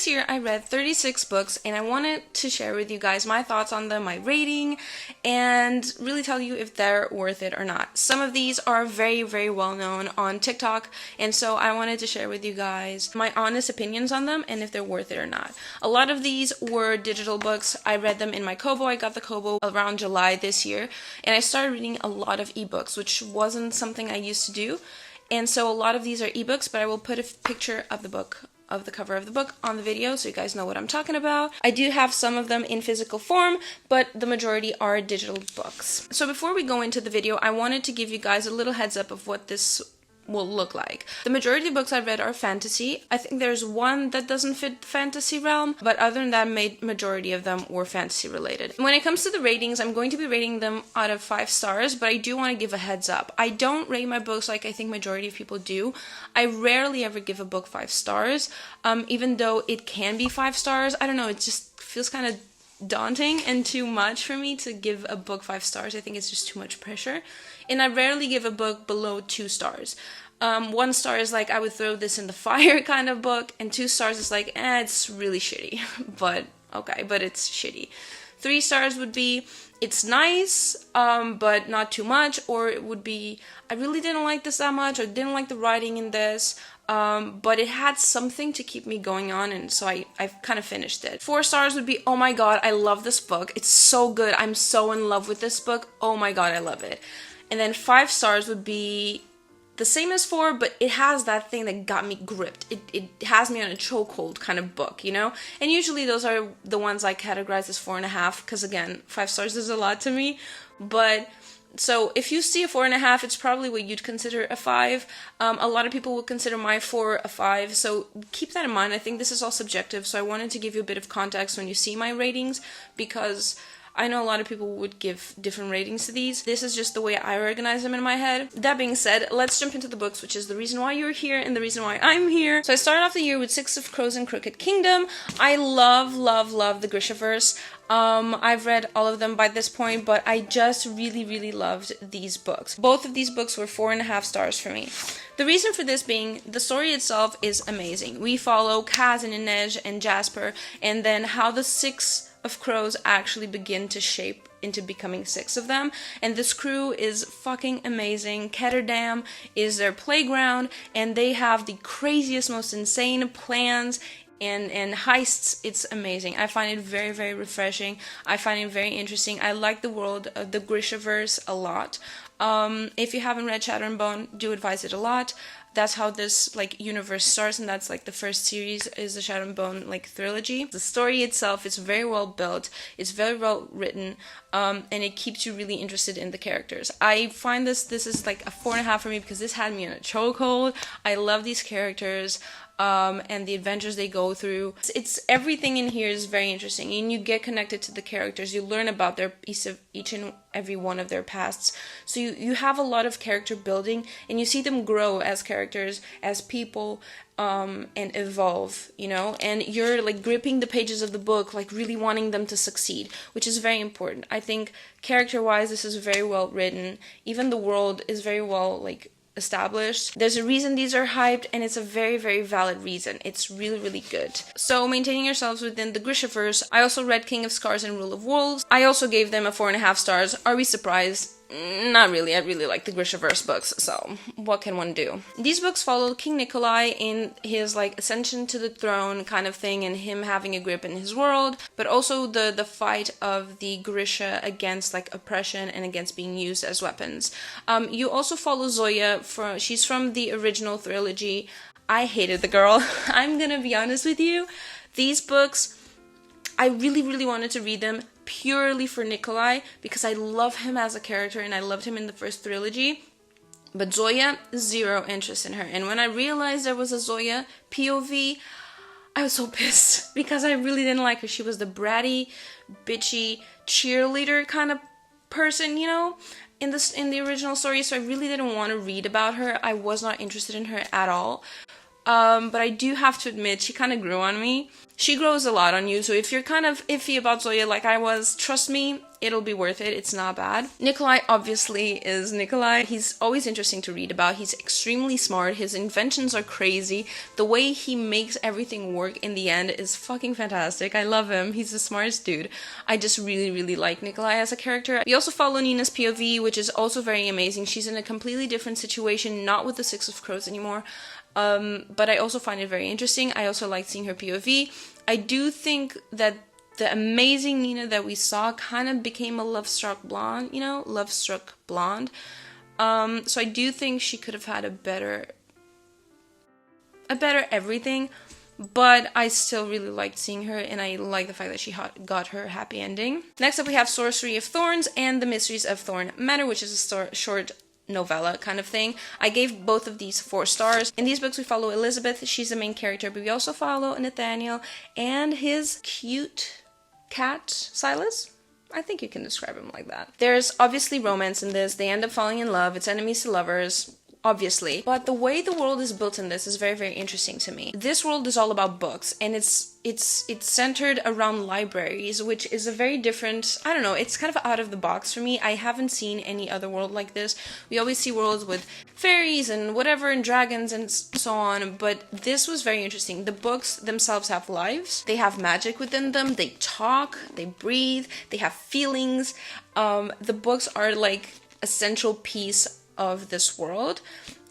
this year I read 36 books, and I wanted to share with you guys my thoughts on them, my rating, and really tell you if they're worth it or not. Some of these are very, very well known on TikTok, and so I wanted to share with you guys my honest opinions on them and if they're worth it or not. A lot of these were digital books. I read them in my Kobo. I got the Kobo around July this year, and I started reading a lot of ebooks, which wasn't something I used to do. And so a lot of these are ebooks, but I will put a picture of the book, of the cover of the book, on the video so you guys know what I'm talking about. I do have some of them in physical form, but the majority are digital books. So before we go into the video, I wanted to give you guys a little heads up of what this will look like. The majority of the books I've read are fantasy. I think there's one that doesn't fit the fantasy realm, but other than that, majority of them were fantasy related. When it comes to the ratings, I'm going to be rating them out of 5 stars, but I do want to give a heads up. I don't rate my books like I think majority of people do. I rarely ever give a book 5 stars, even though it can be 5 stars. I don't know, it just feels kind of daunting and too much for me to give a book 5 stars. I think it's just too much pressure. And I rarely give a book below 2 stars. 1 star is like, I would throw this in the fire kind of book, and 2 stars is like, it's really shitty, but okay, but it's shitty. 3 stars would be, it's nice, but not too much, or it would be, I really didn't like this that much, or didn't like the writing in this, but it had something to keep me going on, and so I've kind of finished it. 4 stars would be, oh my god, I love this book, it's so good, I'm so in love with this book, oh my god, I love it. And then 5 stars would be the same as 4, but it has that thing that got me gripped. It has me on a chokehold kind of book, you know? And usually those are the ones I categorize as 4.5, because again, 5 stars is a lot to me. But, so if you see a 4.5, it's probably what you'd consider a 5. A lot of people would consider my 4 a 5, so keep that in mind. I think this is all subjective, so I wanted to give you a bit of context when you see my ratings, because I know a lot of people would give different ratings to these. This is just the way I organize them in my head. That being said, let's jump into the books, which is the reason why you're here and the reason why I'm here. So I started off the year with 6 of Crows and Crooked Kingdom. I love, love, love the Grishaverse. I've read all of them by this point, but I just really, really loved these books. Both of these books were 4.5 stars for me. The reason for this being, the story itself is amazing. We follow Kaz and Inej and Jasper, and then how the 6 of crows actually begin to shape into becoming 6 of them, and this crew is fucking amazing. Ketterdam is their playground, and they have the craziest, most insane plans and heists. It's amazing. I find it very, very refreshing. I find it very interesting. I like the world of the Grishaverse a lot. If you haven't read Shadow and Bone, do advise it a lot. That's how this like universe starts, and that's like the first series is the Shadow and Bone like trilogy. The story itself is very well built, it's very well written, and it keeps you really interested in the characters. I find this is like a 4.5 for me because this had me in a chokehold. I love these characters. And the adventures they go through. It's everything in here is very interesting, and you get connected to the characters. You learn about their each and every one of their pasts. So you have a lot of character building, and you see them grow as characters, as people, and evolve, you know, and you're like gripping the pages of the book, like really wanting them to succeed, which is very important. I think character-wise, this is very well written. Even the world is very well like established. There's a reason these are hyped, and it's a very, very valid reason. It's really, really good. So maintaining yourselves within the Grishaverse. I also read King of Scars and Rule of Wolves. I also gave them a 4.5 stars. Are we surprised? Not really. I really like the Grishaverse books, so what can one do? These books follow King Nikolai in his like ascension to the throne kind of thing, and him having a grip in his world, but also the fight of the Grisha against like oppression and against being used as weapons. You also follow Zoya, she's from the original trilogy. I hated the girl. I'm gonna be honest with you. These books, I really, really wanted to read them purely for Nikolai, because I love him as a character and I loved him in the first trilogy. But Zoya, zero interest in her. And when I realized there was a Zoya POV, I was so pissed because I really didn't like her. She was the bratty, bitchy cheerleader kind of person, you know, in the original story. So I really didn't want to read about her. I was not interested in her at all. but I do have to admit, she kind of grew on me. She grows a lot on you, so if you're kind of iffy about Zoya like I was, trust me, it'll be worth it. It's not bad. Nikolai obviously is Nikolai. He's always interesting to read about. He's extremely smart. His inventions are crazy. The way he makes everything work in the end is fucking fantastic. I love him. He's the smartest dude. I just really, really like Nikolai as a character. We also follow Nina's POV, which is also very amazing. She's in a completely different situation, not with the Six of Crows anymore. But I also find it very interesting. I also like seeing her POV. I do think that the amazing Nina that we saw kind of became a love-struck blonde, you know? Love-struck blonde. So I do think she could have had a better everything, but I still really liked seeing her, and I like the fact that she got her happy ending. Next up we have Sorcery of Thorns and The Mysteries of Thorn Manor, which is a short novella kind of thing. I gave both of these 4 stars. In these books we follow Elizabeth, she's the main character, but we also follow Nathaniel and his cute cat, Silas. I think you can describe him like that. There's obviously romance in this. They end up falling in love. It's enemies to lovers, obviously. But the way the world is built in this is very, very interesting to me. This world is all about books, and it's centered around libraries, which is a very different, I don't know, it's kind of out of the box for me. I haven't seen any other world like this. We always see worlds with fairies and whatever and dragons and so on, but this was very interesting. The books themselves have lives. They have magic within them. They talk, they breathe, they have feelings. The books are like a central piece of this world,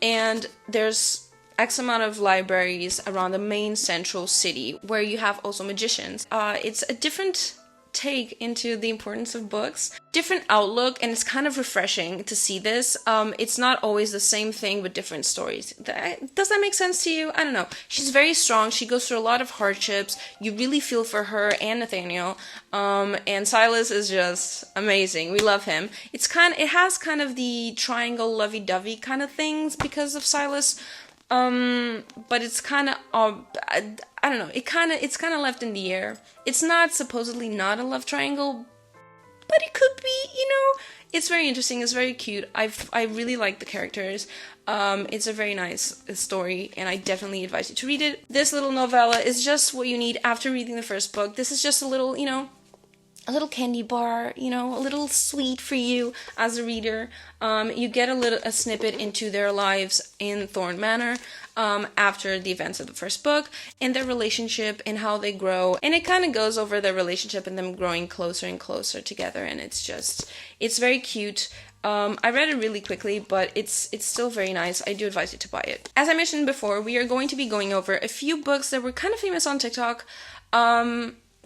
and there's X amount of libraries around the main central city where you have also magicians. It's a different take into the importance of books, different outlook, and it's kind of refreshing to see this. It's not always the same thing with different stories. Does that make sense to you? I don't know. She's very strong. She goes through a lot of hardships. You really feel for her and Nathaniel. And Silas is just amazing. We love him. It has kind of the triangle lovey-dovey kind of things because of Silas. But it's kind of, I don't know, it's kind of left in the air. It's not supposedly not a love triangle, but it could be, you know. It's very interesting, it's very cute. I really like the characters. It's a very nice story, and I definitely advise you to read it. This little novella is just what you need after reading the first book. This is just a little, you know, a little candy bar, you know, a little sweet for you as a reader. You get a snippet into their lives in Thorn Manor after the events of the first book, and their relationship and how they grow. And it kind of goes over their relationship and them growing closer and closer together, and it's very cute. I read it really quickly, but it's still very nice. I do advise you to buy it. As I mentioned before, we are going to be going over a few books that were kind of famous on TikTok,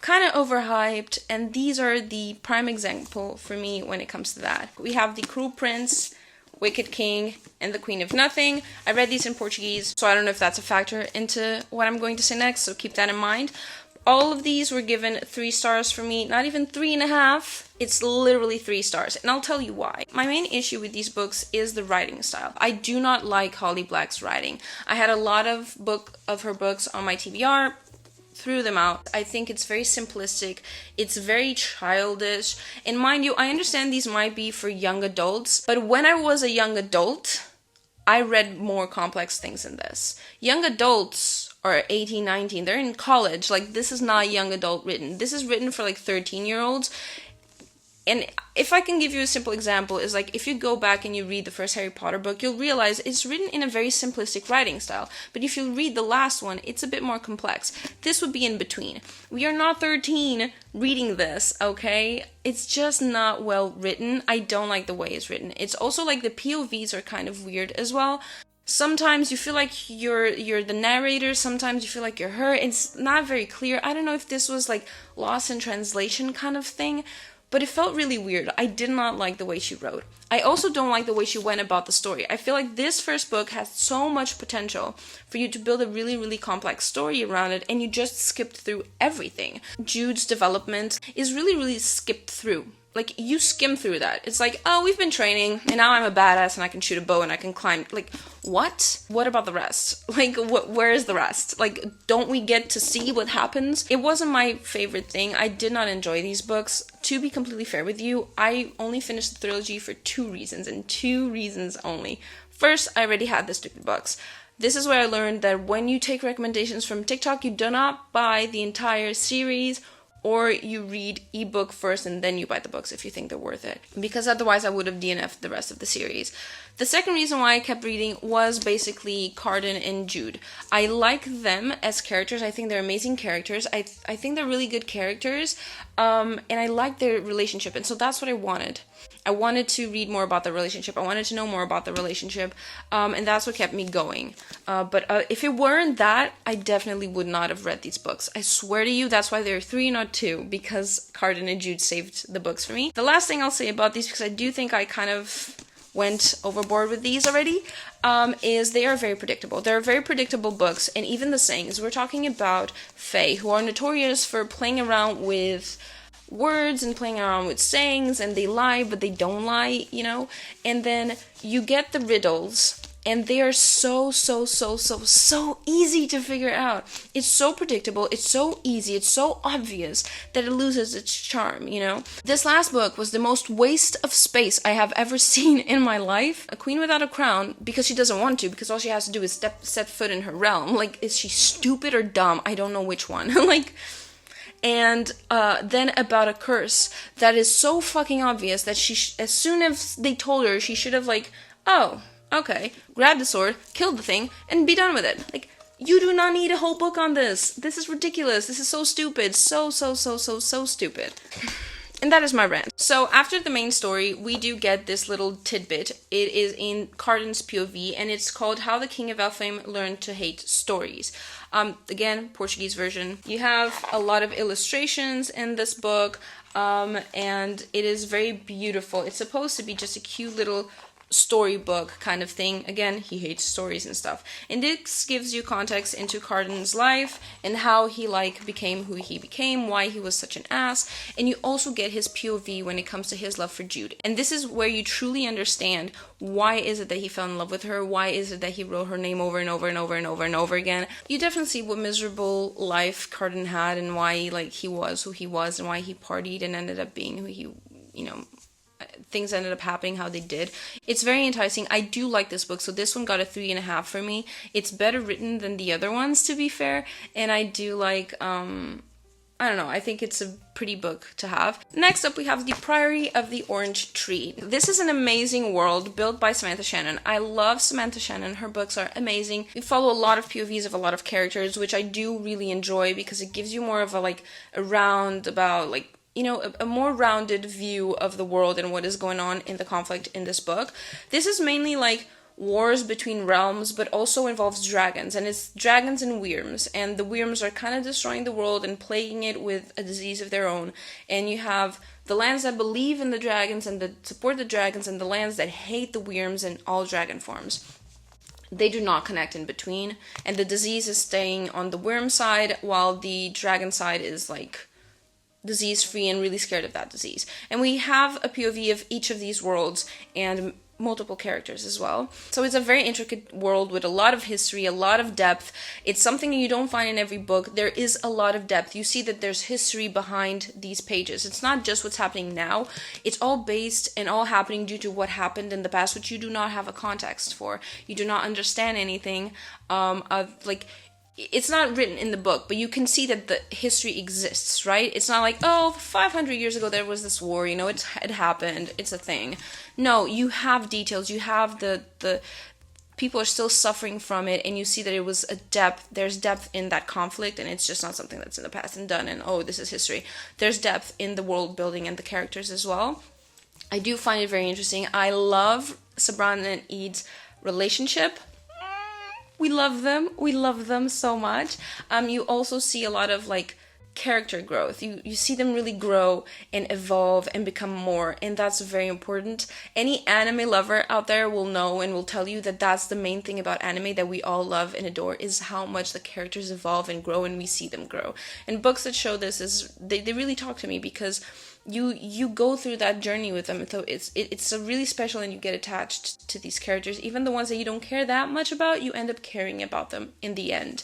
kind of overhyped, and these are the prime example for me when it comes to that. We have The Cruel Prince, Wicked King, and The Queen of Nothing. I read these in Portuguese, so I don't know if that's a factor into what I'm going to say next, so keep that in mind. All of these were given 3 stars for me, not even 3.5. It's literally 3 stars, and I'll tell you why. My main issue with these books is the writing style. I do not like Holly Black's writing. I had a lot of her books on my TBR, threw them out. I think it's very simplistic, it's very childish, and mind you, I understand these might be for young adults, but when I was a young adult, I read more complex things than this. Young adults are 18, 19, they're in college. Like, this is not young adult written. This is written for like 13-year-olds. And if I can give you a simple example, is like if you go back and you read the first Harry Potter book, you'll realize it's written in a very simplistic writing style. But if you read the last one, it's a bit more complex. This would be in between. We are not 13 reading this, okay? It's just not well written. I don't like the way it's written. It's also like the POVs are kind of weird as well. Sometimes you feel like you're the narrator, sometimes you feel like you're her. It's not very clear. I don't know if this was like lost in translation kind of thing, but it felt really weird. I did not like the way she wrote. I also don't like the way she went about the story. I feel like this first book has so much potential for you to build a really, really complex story around it, and you just skipped through everything. Jude's development is really, really skipped through. Like, you skim through that. It's like, oh, we've been training, and now I'm a badass, and I can shoot a bow, and I can climb. Like, what? What about the rest? Like, where is the rest? Like, don't we get to see what happens? It wasn't my favorite thing. I did not enjoy these books. To be completely fair with you, I only finished the trilogy for 2 reasons, and 2 reasons only. First, I already had the stupid books. This is where I learned that when you take recommendations from TikTok, you do not buy the entire series, or you read ebook first and then you buy the books if you think they're worth it. Because otherwise I would have DNF'd the rest of the series. The second reason why I kept reading was basically Cardan and Jude. I like them as characters. I think they're amazing characters. I think they're really good characters. And I like their relationship. And so that's what I wanted. I wanted to read more about the relationship. I wanted to know more about the relationship. And that's what kept me going. But if it weren't that, I definitely would not have read these books. I swear to you, that's why there are 3, not 2, because Cardan and Jude saved the books for me. The last thing I'll say about these, because I do think I kind of went overboard with these already, is they are very predictable. They're very predictable books, and even the sayings. We're talking about Fae, who are notorious for playing around with words and playing around with sayings, and they lie, but they don't lie, you know? And then you get the riddles, and they are so easy to figure out. It's so predictable, it's so easy, it's so obvious that it loses its charm, you know? This last book was the most waste of space I have ever seen in my life. A queen without a crown, because she doesn't want to, because all she has to do is set foot in her realm. Like, is she stupid or dumb? I don't know which one. Like... And then about a curse that is so fucking obvious that she, as soon as they told her, she should have like, oh, okay, grabbed the sword, killed the thing, and be done with it. Like, you do not need a whole book on this. This is ridiculous. This is so stupid. So stupid. And that is my rant. So after the main story, we do get this little tidbit. It is in Cardan's POV, and it's called How the King of Elfhame Learned to Hate Stories. Again, Portuguese version. You have a lot of illustrations in this book, and it is very beautiful. It's supposed to be just a cute little storybook kind of thing. Again, he hates stories and stuff. And this gives you context into Cardan's life and how he became who he became, why he was such an ass. And you also get his POV when it comes to his love for Jude. And this is where you truly understand why is it that he fell in love with her, why is it that he wrote her name over and over and over and over and over again. You definitely see what miserable life Cardan had and why he was who he was and why he partied and ended up being who he, things ended up happening how they did. It's very enticing. I do like this book, so this one got a 3.5 for me. It's better written than the other ones, to be fair, and I do like, I don't know, I think it's a pretty book to have. Next up, we have The Priory of the Orange Tree. This is an amazing world built by Samantha Shannon. I love Samantha Shannon. Her books are amazing. We follow a lot of POVs of a lot of characters, which I do really enjoy because it gives you more of a more rounded view of the world and what is going on in the conflict in this book. This is mainly wars between realms, but also involves dragons, and it's dragons and wyrms, and the wyrms are kind of destroying the world and plaguing it with a disease of their own, and you have the lands that believe in the dragons and that support the dragons, and the lands that hate the wyrms and all dragon forms. They do not connect in between, and the disease is staying on the wyrm side, while the dragon side is disease-free and really scared of that disease. And we have a POV of each of these worlds and multiple characters as well. So it's a very intricate world with a lot of history, a lot of depth. It's something you don't find in every book. There is a lot of depth. You see that there's history behind these pages. It's not just what's happening now. It's all based and all happening due to what happened in the past, which you do not have a context for. You do not understand anything it's not written in the book, but you can see that the history exists, right? It's not 500 years ago there was this war, it happened, it's a thing. No, you have details, you have the people are still suffering from it, and you see that it was there's depth in that conflict, and it's just not something that's in the past and done, and this is history. There's depth in the world building and the characters as well. I do find it very interesting. I love Sabran and Eid's relationship. We love them so much. You also see a lot of character growth. You see them really grow and evolve and become more, and that's very important. Any anime lover out there will know and will tell you that that's the main thing about anime that we all love and adore, is how much the characters evolve and grow, and we see them grow. And books that show this they really talk to me, because you go through that journey with them, so it's a really special, and you get attached to these characters. Even the ones that you don't care that much about, you end up caring about them in the end.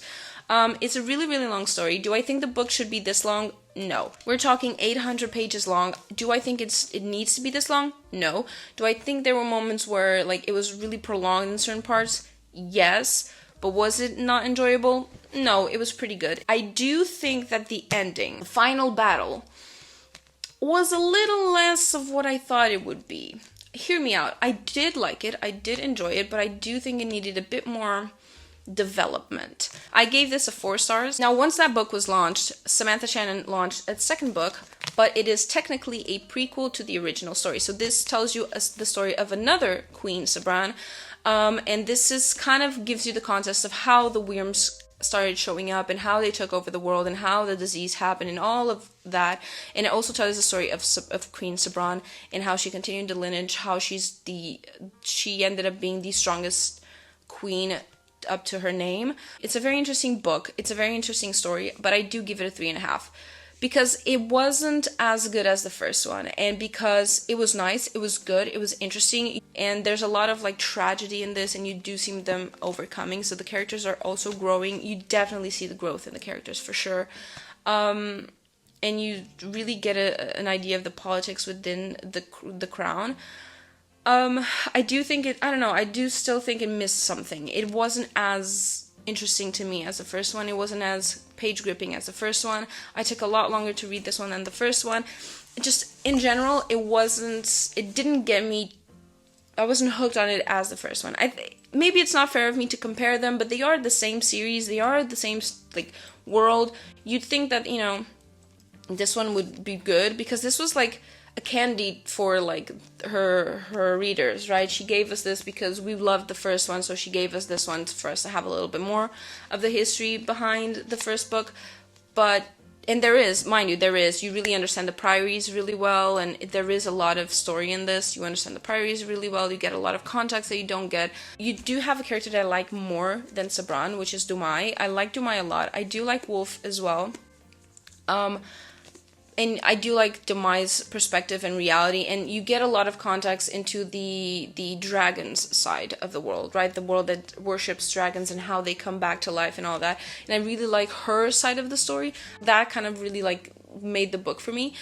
It's a really, really long story. Do I think the book should be this long? No. We're talking 800 pages long. Do I think it needs to be this long? No. Do I think there were moments where it was really prolonged in certain parts? Yes. But was it not enjoyable? No, it was pretty good. I do think that the ending, the final battle, was a little less of what I thought it would be. Hear me out. I did like it. I did enjoy it, but I do think it needed a bit more development. I gave this a 4 stars. Now, once that book was launched, Samantha Shannon launched a second book, but it is technically a prequel to the original story. So this tells you the story of another Queen Sabran, and this is kind of gives you the context of how the worms started showing up and how they took over the world and how the disease happened and all of that. And it also tells the story of Queen Sabran and how she continued the lineage, how she ended up being the strongest queen up to her name. It's a very interesting book. It's a very interesting story, but I do give it a 3.5 because it wasn't as good as the first one, and because it was nice, it was good, it was interesting, and there's a lot of like tragedy in this, and you do see them overcoming, so the characters are also growing. You definitely see the growth in the characters for sure, and you really get an idea of the politics within the crown. I do think I do still think it missed something. It wasn't as interesting to me as the first one. It wasn't as page gripping as the first one. I took a lot longer to read this one than the first one. Just in general, it didn't get me, I wasn't hooked on it as the first one. Maybe it's not fair of me to compare them, but they are the same series. They are the same like world. You'd think that, this one would be good because this was like a candy for like her readers, right? She gave us this because we loved the first one, so she gave us this one for us to have a little bit more of the history behind the first book. And there is, mind you, you really understand the Priories really well, and there is a lot of story in this. You understand the Priories really well, you get a lot of context that you don't get. You do have a character that I like more than Sabran, which is Dumai. I like Dumai a lot. I do like Wolf as well. And I do like Dumai's perspective and reality, and you get a lot of context into the dragons side of the world, right? The world that worships dragons and how they come back to life and all that. And I really like her side of the story. That kind of really like made the book for me,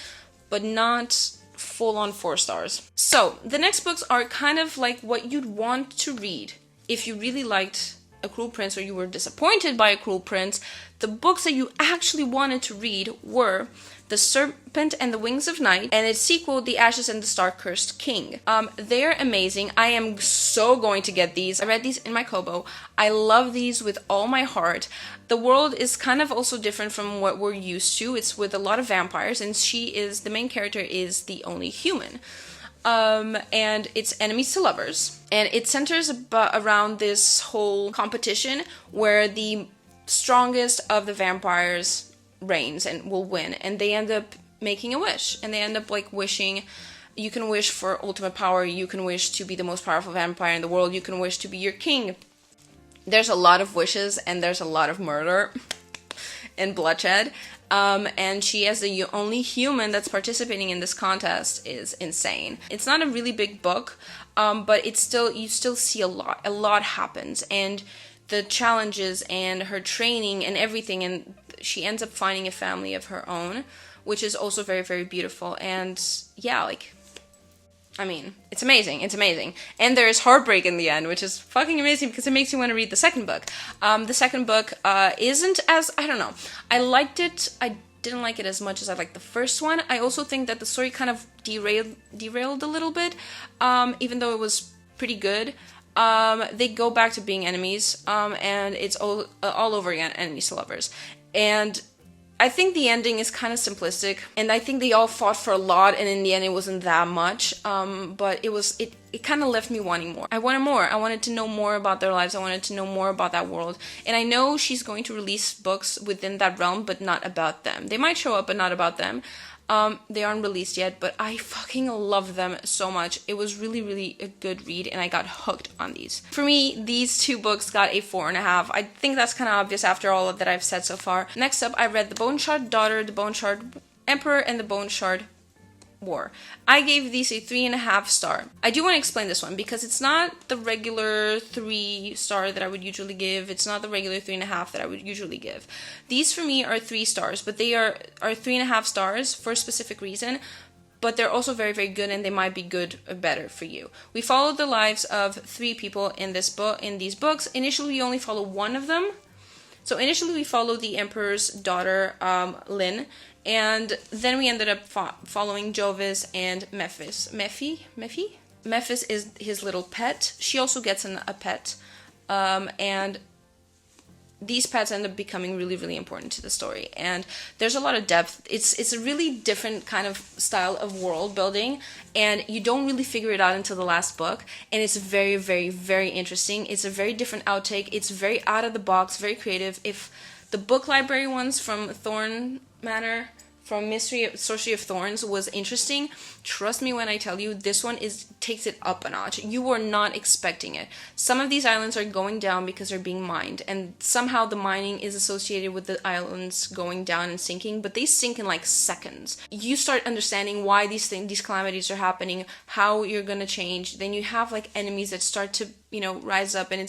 but not full on 4 stars. So the next books are kind of like what you'd want to read if you really liked A Cruel Prince or you were disappointed by A Cruel Prince. The books that you actually wanted to read were The Serpent and the Wings of Night, and its sequel, The Ashes and the Star-Cursed King. They're amazing. I am so going to get these. I read these in my Kobo. I love these with all my heart. The world is kind of also different from what we're used to. It's with a lot of vampires, and the main character is the only human. And it's enemies to lovers. And it centers around this whole competition where the strongest of the vampires reigns and will win, and they end up making a wish, and they end up like wishing. You can wish for ultimate power, you can wish to be the most powerful vampire in the world, you can wish to be your king. There's a lot of wishes, and there's a lot of murder and bloodshed, and she, as the only human that's participating in this contest, is insane. It's not a really big book, but you still see a lot happens, and the challenges and her training and everything, and she ends up finding a family of her own, which is also very, very beautiful. And yeah, it's amazing. It's amazing. And there is heartbreak in the end, which is fucking amazing because it makes you want to read the second book. The second book isn't as, I don't know. I liked it. I didn't like it as much as I liked the first one. I also think that the story kind of derailed a little bit, even though it was pretty good. They go back to being enemies, and it's all over again, enemies to lovers. And I think the ending is kind of simplistic, and I think they all fought for a lot, and in the end it wasn't that much, but it kind of left me wanting more. I wanted more. I wanted to know more about their lives. I wanted to know more about that world. And I know she's going to release books within that realm, but not about them. They might show up, but not about them. They aren't released yet, but I fucking love them so much. It was really, really a good read, and I got hooked on these. For me, these 2 books got a 4.5. I think that's kind of obvious after all that I've said so far. Next up, I read The Bone Shard Daughter, The Bone Shard Emperor, and The Bone Shard War. I gave these a 3.5 star. I do want to explain this one because it's not the regular 3 star that I would usually give. It's not the regular 3.5 that I would usually give. These for me are 3 stars, but they are 3.5 stars for a specific reason. but they're also very, very good, and they might be good better for you. We follow the lives of 3 people in this book, in these books. Initially, we only follow one of them. So initially, we follow the Emperor's daughter, Lynn, and then we ended up following Jovis and Memphis. Memphis is his little pet. She also gets a pet, and these pets end up becoming really, really important to the story. And there's a lot of depth. It's a really different kind of style of world building, and you don't really figure it out until the last book. And it's very, very, very interesting. It's a very different outtake. It's very out of the box, very creative. If the book library ones from Thorn Manor, from Sorcery of Thorns was interesting, trust me when I tell you, this one takes it up a notch. You are not expecting it. Some of these islands are going down because they're being mined, and somehow the mining is associated with the islands going down and sinking, but they sink in like seconds. You start understanding why these calamities are happening, how you're gonna change. Then you have like enemies that start to, rise up, and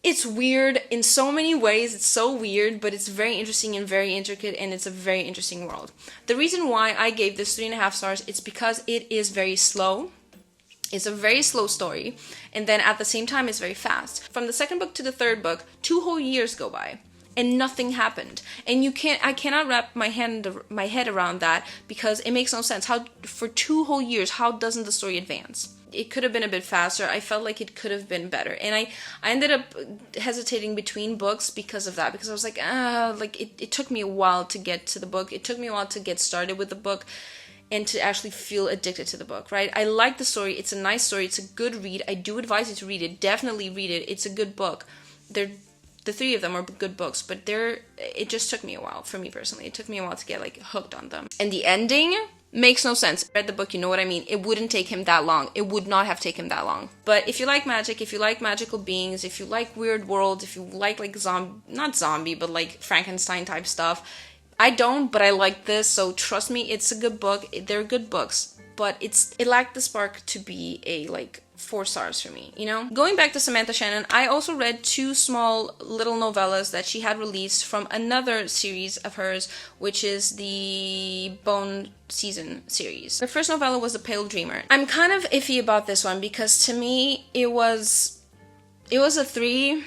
it's weird in so many ways. It's so weird, but it's very interesting and very intricate, and it's a very interesting world. The reason why I gave this 3.5 stars is because it is very slow. It's a very slow story, and then at the same time, it's very fast. From the second book to the third book, 2 whole years go by, and nothing happened. And I cannot wrap my head around that, because it makes no sense. How, for 2 whole years, how doesn't the story advance? It could have been a bit faster. I felt like it could have been better. And I ended up hesitating between books because of that. Because I was like, it took me a while to get to the book. It took me a while to get started with the book and to actually feel addicted to the book, right? I like the story. It's a nice story. It's a good read. I do advise you to read it. Definitely read it. It's a good book. The 3 of them are good books, but it just took me a while, for me personally. It took me a while to get like hooked on them. And the ending makes no sense. Read the book, you know what I mean. It wouldn't take him that long. It would not have taken that long. But if you like magic, if you like magical beings, if you like weird worlds, if you like not zombie, but like Frankenstein type stuff. I don't, but I like this, so trust me, it's a good book. They're good books, but it lacked the spark to be a 4 stars for me, Going back to Samantha Shannon, I also read 2 small little novellas that she had released from another series of hers, which is the Bone Season series. The first novella was The Pale Dreamer. I'm kind of iffy about this one because to me it was a 3,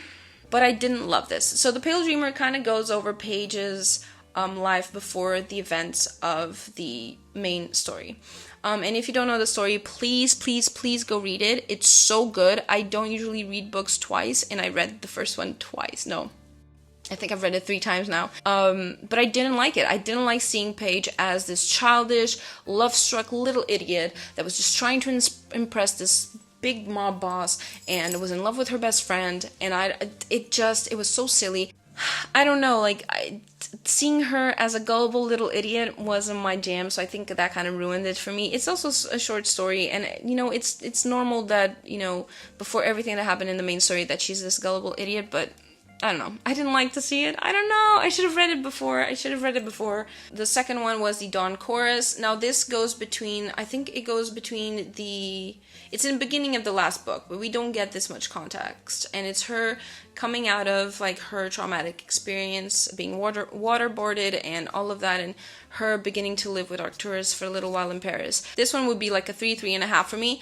but I didn't love this. So The Pale Dreamer kind of goes over Paige's life before the events of the main story. And if you don't know the story, please, please, please go read it. It's so good. I don't usually read books twice, and I read the first one twice. No, I think I've read it 3 times now. But I didn't like it. I didn't like seeing Paige as this childish, love-struck little idiot that was just trying to impress this big mob boss and was in love with her best friend. And it was so silly. I don't know, seeing her as a gullible little idiot wasn't my jam, so I think that kind of ruined it for me. It's also a short story, and it's normal that before everything that happened in the main story that she's this gullible idiot, but I don't know. I didn't like to see it. I don't know. I should have read it before. The second one was the Dawn Chorus. Now this goes between, it's in the beginning of the last book, but we don't get this much context. And it's her coming out of her traumatic experience, being waterboarded and all of that, and her beginning to live with Arcturus for a little while in Paris. This one would be like a 3.5 for me.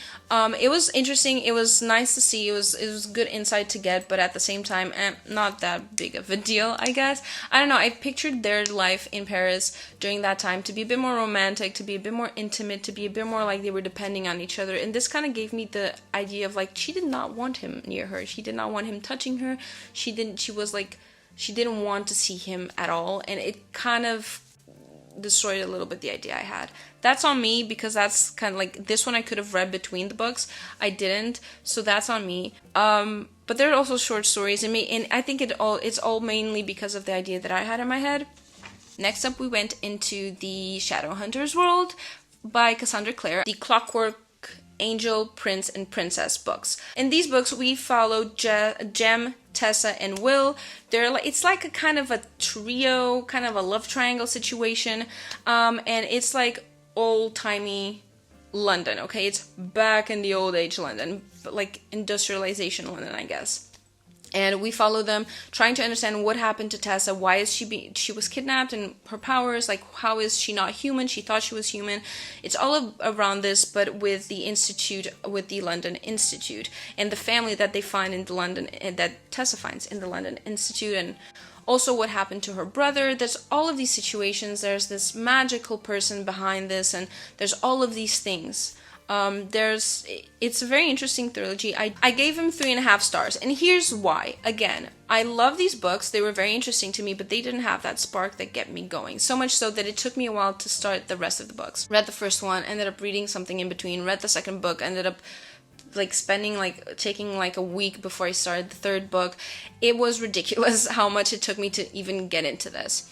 It was interesting. It was nice to see. It was good insight to get, but at the same time, not that big of a deal, I guess. I don't know. I pictured their life in Paris during that time to be a bit more romantic, to be a bit more intimate, to be a bit more like they were depending on each other. And this kind of gave me the idea of she did not want him near her. She did not want him touching her. She didn't want to see him at all. And it kind of destroyed a little bit the idea I had. That's on me, because that's kind of this one I could have read between the books. I didn't, so that's on me. But there are also short stories in me, and I think it's all mainly because of the idea that I had in my head. Next up, we went into the Shadowhunters world by Cassandra Clare, the Clockwork Angel, Prince, and Princess books. In these books, we follow Jem, Tessa, and Will. It's like a kind of a trio, kind of a love triangle situation, and it's old-timey London, okay? It's back in the old age London, but industrialization London, I guess. And we follow them trying to understand what happened to Tessa. Why is she was kidnapped, and her powers, like how is she not human? She thought she was human. It's all around this, but with the institute, with the London Institute, and the family that they find in the London, that Tessa finds in the London Institute, and also what happened to her brother. There's all of these situations. There's this magical person behind this, and there's all of these things. It's a very interesting trilogy. I gave him 3.5 stars, and here's why. Again, I love these books. They were very interesting to me, but they didn't have that spark that kept me going. So much so that it took me a while to start the rest of the books. Read the first one, ended up reading something in between, read the second book, ended up taking like a week before I started the third book. It was ridiculous how much it took me to even get into this.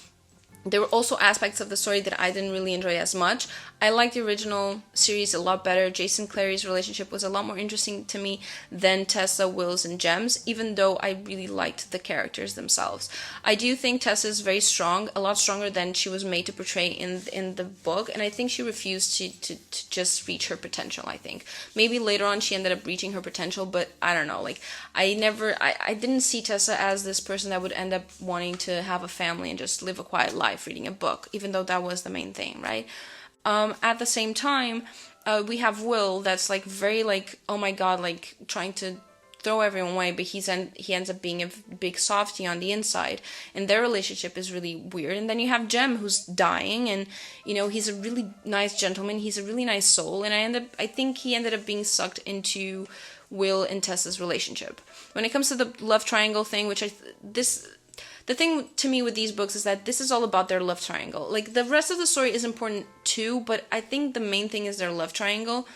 There were also aspects of the story that I didn't really enjoy as much. I liked the original series a lot better. Jason Clary's relationship was a lot more interesting to me than Tessa, Will's, and Jem's, even though I really liked the characters themselves. I do think Tessa is very strong, a lot stronger than she was made to portray in the book, and I think she refused to just reach her potential, I think. Maybe later on she ended up reaching her potential, but I don't know. Like, I didn't see Tessa as this person that would end up wanting to have a family and just live a quiet life reading a book, even though that was the main thing, right? At the same time, we have Will that's like very like, oh my god, like trying to throw everyone away, but he ends up being a big softie on the inside, and their relationship is really weird. And then you have Jem, who's dying, and you know, he's a really nice gentleman, he's a really nice soul, and I think he ended up being sucked into Will and Tessa's relationship. When it comes to the love triangle thing, the thing to me with these books is that this is all about their love triangle. Like, the rest of the story is important too, but I think the main thing is their love triangle.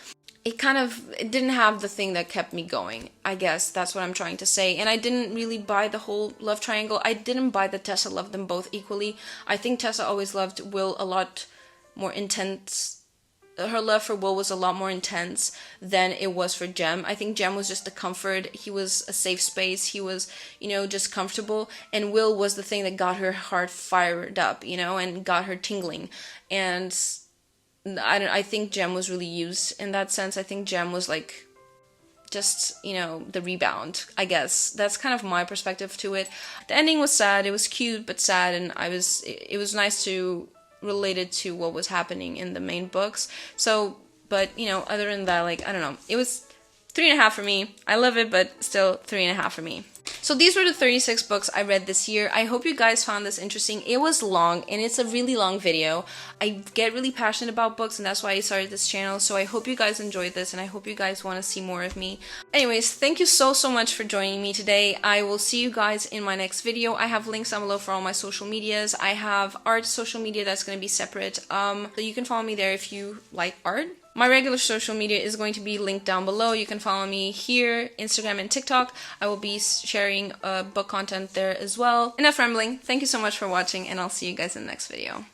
It didn't have the thing that kept me going. I guess that's what I'm trying to say. And I didn't really buy the whole love triangle. I didn't buy that Tessa loved them both equally. I think Tessa always loved Will a lot more intense. Her love for Will was a lot more intense than it was for Jem. I think Jem was just a comfort. He was a safe space. He was, you know, just comfortable. And Will was the thing that got her heart fired up, you know, and got her tingling. And I think Jem was really used in that sense. I think Jem was like just, you know, the rebound, I guess. That's kind of my perspective to it. The ending was sad. It was cute but sad, and it was nice to related to what was happening in the main books. So, but you know, other than that, like, I don't know, it was 3.5 for me. I love it, but still 3.5 for me. So these were the 36 books I read this year. I hope you guys found this interesting. It was long, and it's a really long video. I get really passionate about books, and that's why I started this channel. So I hope you guys enjoyed this, and I hope you guys want to see more of me. Anyways, thank you so much for joining me today. I will see you guys in my next video. I have links down below for all my social medias. I have art social media that's going to be separate. So you can follow me there if you like art. My regular social media is going to be linked down below. You can follow me here, Instagram and TikTok. I will be sharing book content there as well. Enough rambling. Thank you so much for watching, and I'll see you guys in the next video.